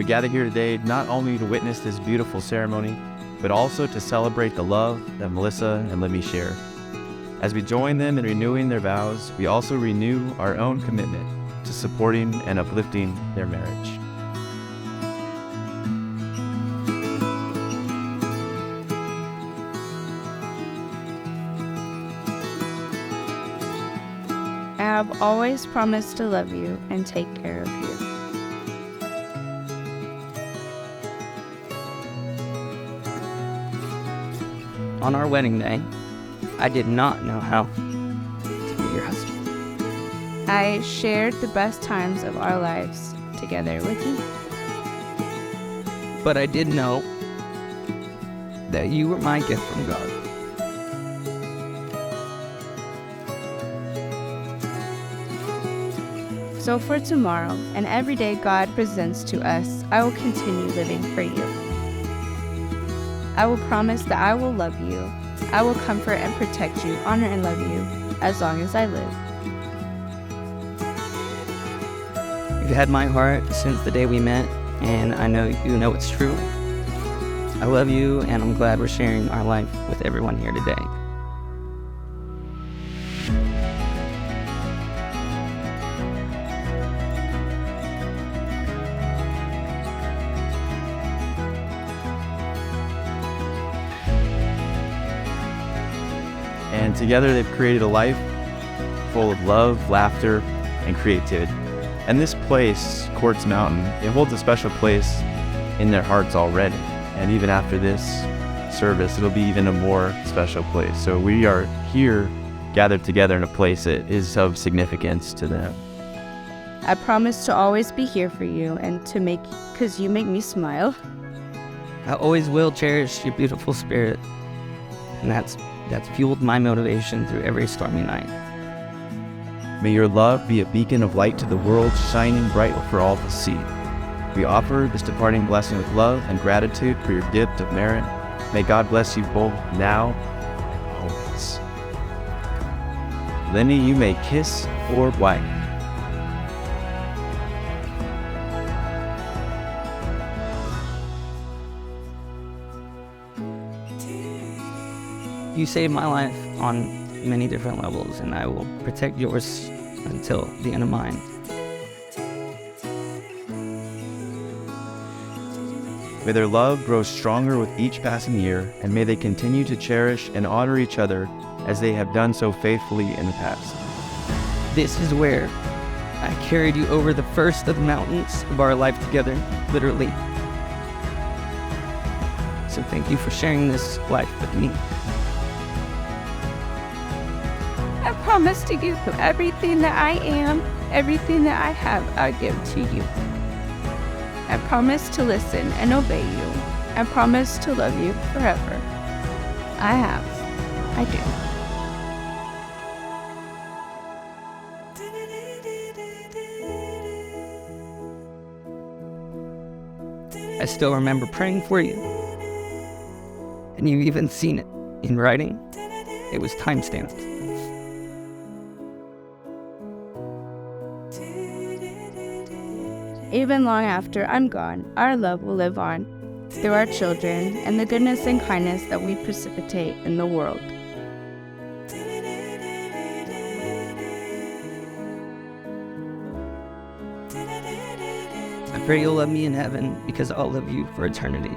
gather here today not only to witness this beautiful ceremony, but also to celebrate the love that Melissa and Lemmy share. As we join them in renewing their vows, we also renew our own commitment to supporting and uplifting their marriage. I have always promised to love you and take care of you. On our wedding day, I did not know how to be your husband. I shared the best times of our lives together with you. But I did know that you were my gift from God. So for tomorrow and every day God presents to us, I will continue living for you. I will promise that I will love you. I will comfort and protect you, honor and love you as long as I live. You've had my heart since the day we met, and I know you know it's true. I love you, and I'm glad we're sharing our life with everyone here today. And together they've created a life full of love, laughter, and creativity. And this place, Quartz Mountain, it holds a special place in their hearts already. And even after this service, it'll be even a more special place. So we are here gathered together in a place that is of significance to them. I promise to always be here for you and to because you make me smile. I always will cherish your beautiful spirit, and that's fueled my motivation through every stormy night. May your love be a beacon of light to the world, shining bright for all to see. We offer this departing blessing with love and gratitude for your gift of merit. May God bless you both now and always. Lemmy, you may kiss or wipe. You saved my life on many different levels, and I will protect yours until the end of mine. May their love grow stronger with each passing year, and may they continue to cherish and honor each other as they have done so faithfully in the past. This is where I carried you over the first of the mountains of our life together, literally. So thank you for sharing this life with me. I promise to give you everything that I am, everything that I have, I give to you. I promise to listen and obey you. I promise to love you forever. I have. I do. I still remember praying for you. And you've even seen it in writing. It was time-stamped. Even long after I'm gone, our love will live on through our children and the goodness and kindness that we precipitate in the world. I pray you'll love me in heaven because I'll love you for eternity.